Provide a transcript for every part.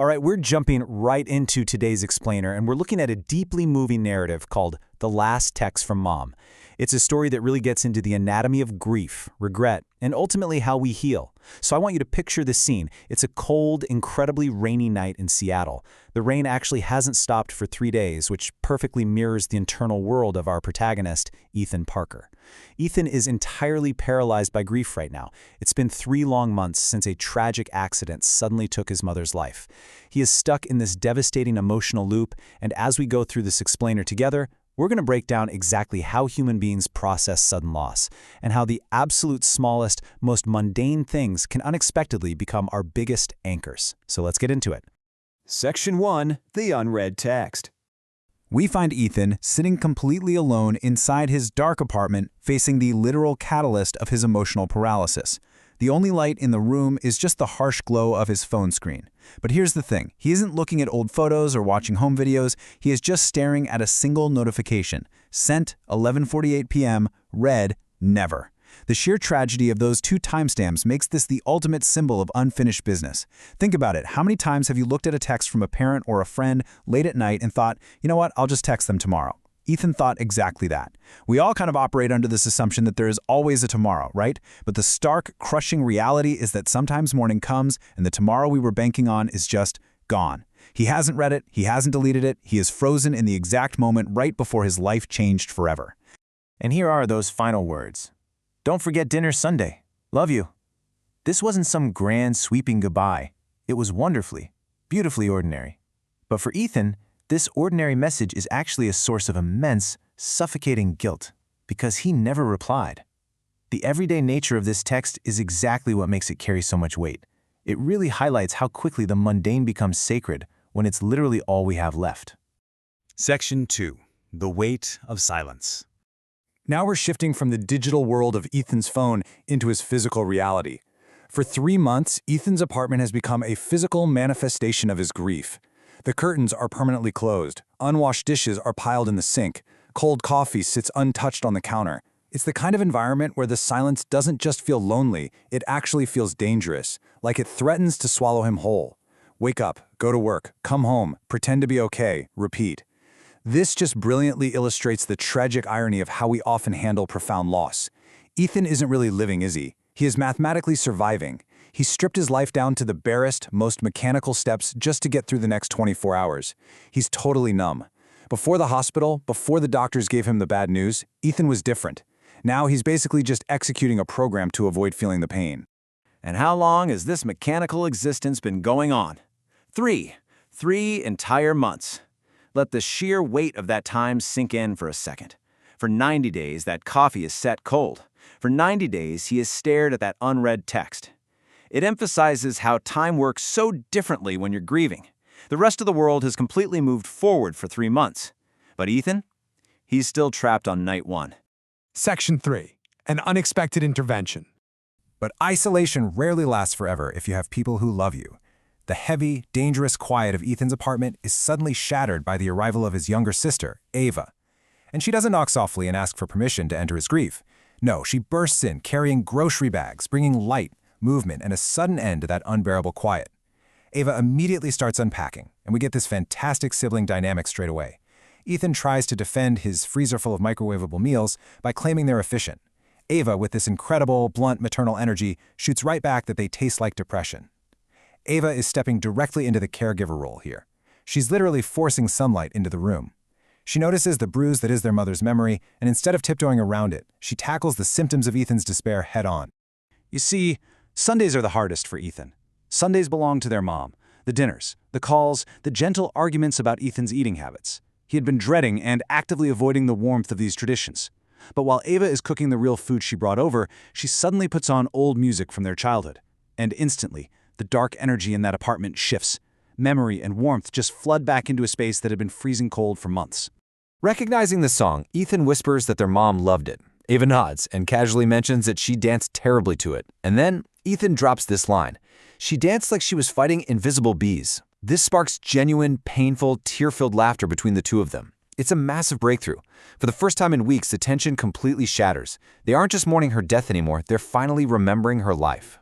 All right, we're jumping right into today's explainer, and we're looking at a deeply moving narrative called The Last Text from Mom. It's a story that really gets into the anatomy of grief, regret, and ultimately how we heal. So I want you to picture this scene. It's a cold, incredibly rainy night in Seattle. The rain actually hasn't stopped for 3 days, which perfectly mirrors the internal world of our protagonist, Ethan Parker. Ethan is entirely paralyzed by grief right now. It's been 3 long months since a tragic accident suddenly took his mother's life. He is stuck in this devastating emotional loop, and as we go through this explainer together, we're going to break down exactly how human beings process sudden loss, and how the absolute smallest, most mundane things can unexpectedly become our biggest anchors. So let's get into it. Section 1. The unread text. We find Ethan sitting completely alone inside his dark apartment, facing the literal catalyst of his emotional paralysis. The only light in the room is just the harsh glow of his phone screen. But here's the thing, he isn't looking at old photos or watching home videos, he is just staring at a single notification. Sent, 11:48 p.m., read, never. The sheer tragedy of those 2 timestamps makes this the ultimate symbol of unfinished business. Think about it, how many times have you looked at a text from a parent or a friend late at night and thought, you know what, I'll just text them tomorrow? Ethan thought exactly that. We all kind of operate under this assumption that there is always a tomorrow, right? But the stark, crushing reality is that sometimes morning comes and the tomorrow we were banking on is just gone. He hasn't read it, he hasn't deleted it, he is frozen in the exact moment right before his life changed forever. And here are those final words. Don't forget dinner Sunday. Love you. This wasn't some grand sweeping goodbye. It was wonderfully, beautifully ordinary. But for Ethan, this ordinary message is actually a source of immense, suffocating guilt, because he never replied. The everyday nature of this text is exactly what makes it carry so much weight. It really highlights how quickly the mundane becomes sacred when it's literally all we have left. Section 2. The Weight of Silence. Now we're shifting from the digital world of Ethan's phone into his physical reality. For 3 months, Ethan's apartment has become a physical manifestation of his grief. The curtains are permanently closed, unwashed dishes are piled in the sink, cold coffee sits untouched on the counter. It's the kind of environment where the silence doesn't just feel lonely, it actually feels dangerous, like it threatens to swallow him whole. Wake up, go to work, come home, pretend to be okay, repeat. This just brilliantly illustrates the tragic irony of how we often handle profound loss. Ethan isn't really living, is he? He is mathematically surviving. He stripped his life down to the barest, most mechanical steps just to get through the next 24 hours. He's totally numb. Before the hospital, before the doctors gave him the bad news, Ethan was different. Now he's basically just executing a program to avoid feeling the pain. And how long has this mechanical existence been going on? 3 entire months. Let the sheer weight of that time sink in for a second. For 90 days, that coffee is set cold. For 90 days, he has stared at that unread text. It emphasizes how time works so differently when you're grieving. The rest of the world has completely moved forward for 3 months. But Ethan? He's still trapped on night 1. Section 3. An unexpected intervention. But isolation rarely lasts forever if you have people who love you. The heavy, dangerous quiet of Ethan's apartment is suddenly shattered by the arrival of his younger sister, Ava. And she doesn't knock softly and ask for permission to enter his grief. No, she bursts in carrying grocery bags, bringing light, movement, and a sudden end to that unbearable quiet. Ava immediately starts unpacking, and we get this fantastic sibling dynamic straight away. Ethan tries to defend his freezer full of microwavable meals by claiming they're efficient. Ava, with this incredible, blunt maternal energy, shoots right back that they taste like depression. Ava is stepping directly into the caregiver role here. She's literally forcing sunlight into the room. She notices the bruise that is their mother's memory, and instead of tiptoeing around it, she tackles the symptoms of Ethan's despair head-on. You see, Sundays are the hardest for Ethan. Sundays belong to their mom. The dinners, the calls, the gentle arguments about Ethan's eating habits. He had been dreading and actively avoiding the warmth of these traditions. But while Ava is cooking the real food she brought over, she suddenly puts on old music from their childhood. And instantly, the dark energy in that apartment shifts. Memory and warmth just flood back into a space that had been freezing cold for months. Recognizing the song, Ethan whispers that their mom loved it. Ava nods and casually mentions that she danced terribly to it. And then Ethan drops this line. She danced like she was fighting invisible bees. This sparks genuine, painful, tear-filled laughter between the two of them. It's a massive breakthrough. For the first time in weeks, the tension completely shatters. They aren't just mourning her death anymore, they're finally remembering her life.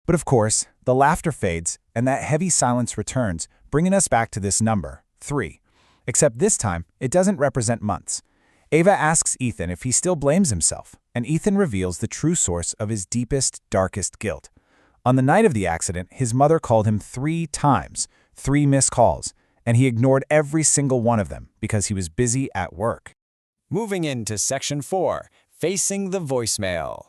But of course, The laughter fades, and that heavy silence returns, bringing us back to this number, 3. Except this time, it doesn't represent months. Ava asks Ethan if he still blames himself, and Ethan reveals the true source of his deepest, darkest guilt. On the night of the accident, his mother called him 3 times, 3 missed calls, and he ignored every single one of them because he was busy at work. Moving into Section 4, Facing the Voicemail.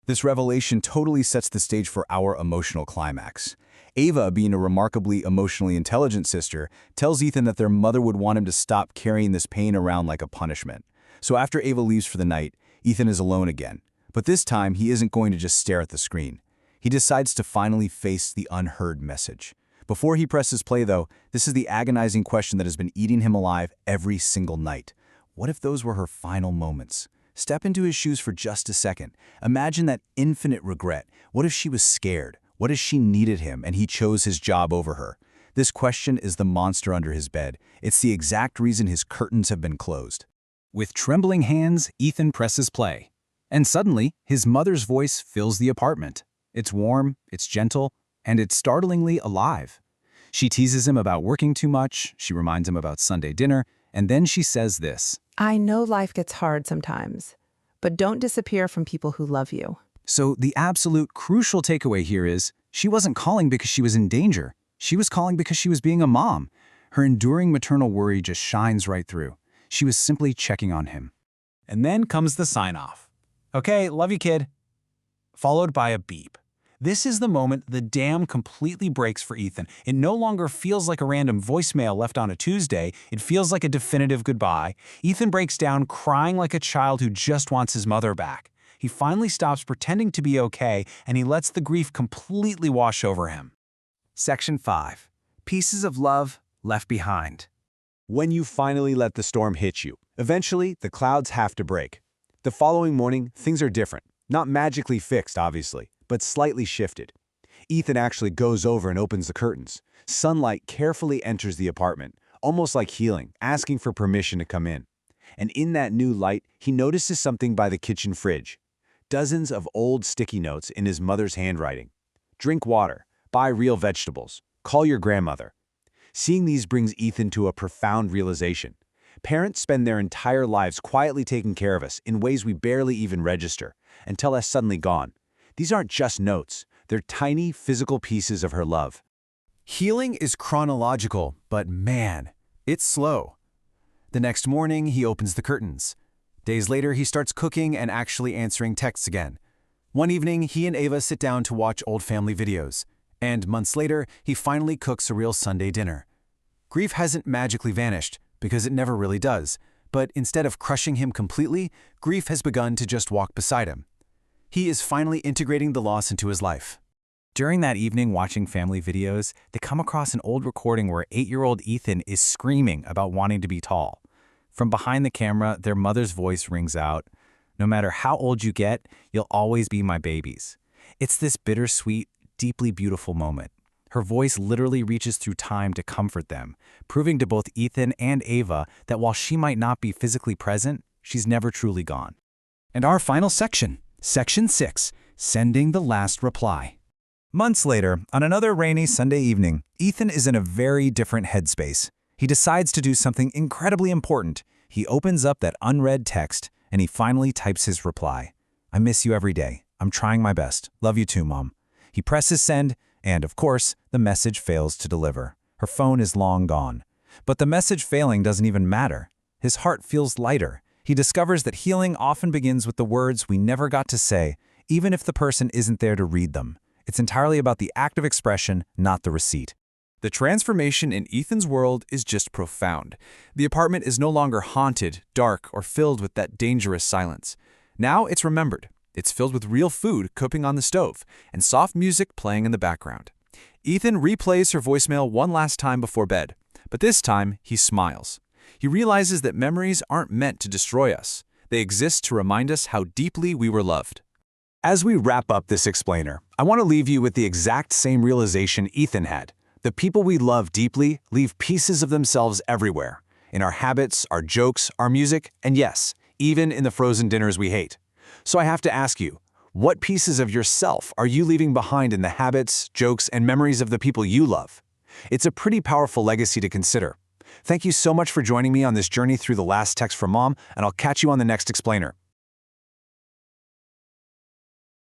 This revelation totally sets the stage for our emotional climax. Ava, being a remarkably emotionally intelligent sister, tells Ethan that their mother would want him to stop carrying this pain around like a punishment. So after Ava leaves for the night, Ethan is alone again. But this time, he isn't going to just stare at the screen. He decides to finally face the unheard message. Before he presses play, though, this is the agonizing question that has been eating him alive every single night. What if those were her final moments? Step into his shoes for just a second. Imagine that infinite regret. What if she was scared? What if she needed him and he chose his job over her? This question is the monster under his bed. It's the exact reason his curtains have been closed. With trembling hands, Ethan presses play. And suddenly, his mother's voice fills the apartment. It's warm, it's gentle, and it's startlingly alive. She teases him about working too much, she reminds him about Sunday dinner, and then she says this. I know life gets hard sometimes, but don't disappear from people who love you. So the absolute crucial takeaway here is, she wasn't calling because she was in danger. She was calling because she was being a mom. Her enduring maternal worry just shines right through. She was simply checking on him. And then comes the sign-off. Okay, love you, kid. Followed by a beep. This is the moment the dam completely breaks for Ethan. It no longer feels like a random voicemail left on a Tuesday. It feels like a definitive goodbye. Ethan breaks down, crying like a child who just wants his mother back. He finally stops pretending to be okay, and he lets the grief completely wash over him. Section 5. Pieces of Love Left Behind. When you finally let the storm hit you, eventually the clouds have to break. The following morning, things are different. Not magically fixed, obviously, but slightly shifted. Ethan actually goes over and opens the curtains. Sunlight carefully enters the apartment, almost like healing, asking for permission to come in. And in that new light, he notices something by the kitchen fridge. Dozens of old sticky notes in his mother's handwriting. Drink water, buy real vegetables, call your grandmother. Seeing these brings Ethan to a profound realization. Parents spend their entire lives quietly taking care of us in ways we barely even register, until they're suddenly gone. These aren't just notes, they're tiny physical pieces of her love. Healing is chronological, but man, it's slow. The next morning, he opens the curtains. Days later, he starts cooking and actually answering texts again. One evening, he and Ava sit down to watch old family videos. And months later, he finally cooks a real Sunday dinner. Grief hasn't magically vanished, because it never really does. But instead of crushing him completely, grief has begun to just walk beside him. He is finally integrating the loss into his life. During that evening watching family videos, they come across an old recording where 8-year-old Ethan is screaming about wanting to be tall. From behind the camera, their mother's voice rings out, "No matter how old you get, you'll always be my babies." It's this bittersweet, deeply beautiful moment. Her voice literally reaches through time to comfort them, proving to both Ethan and Ava that while she might not be physically present, she's never truly gone. And our final section, Section 6, Sending the Last Reply. Months later, on another rainy Sunday evening, Ethan is in a very different headspace. He decides to do something incredibly important. He opens up that unread text, and he finally types his reply. "I miss you every day. I'm trying my best. Love you too, Mom." He presses send, and of course, the message fails to deliver. Her phone is long gone. But the message failing doesn't even matter. His heart feels lighter. He discovers that healing often begins with the words we never got to say, even if the person isn't there to read them. It's entirely about the act of expression, not the receipt. The transformation in Ethan's world is just profound. The apartment is no longer haunted, dark, or filled with that dangerous silence. Now it's remembered. It's filled with real food cooking on the stove and soft music playing in the background. Ethan replays her voicemail one last time before bed, but this time he smiles. He realizes that memories aren't meant to destroy us. They exist to remind us how deeply we were loved. As we wrap up this explainer, I want to leave you with the exact same realization Ethan had. The people we love deeply leave pieces of themselves everywhere. In our habits, our jokes, our music, and yes, even in the frozen dinners we hate. So I have to ask you, What pieces of yourself are you leaving behind in the habits, jokes, and memories of the people you love? It's a pretty powerful legacy to consider. Thank you so much for joining me on this journey through the last text from Mom, and I'll catch you on the next explainer.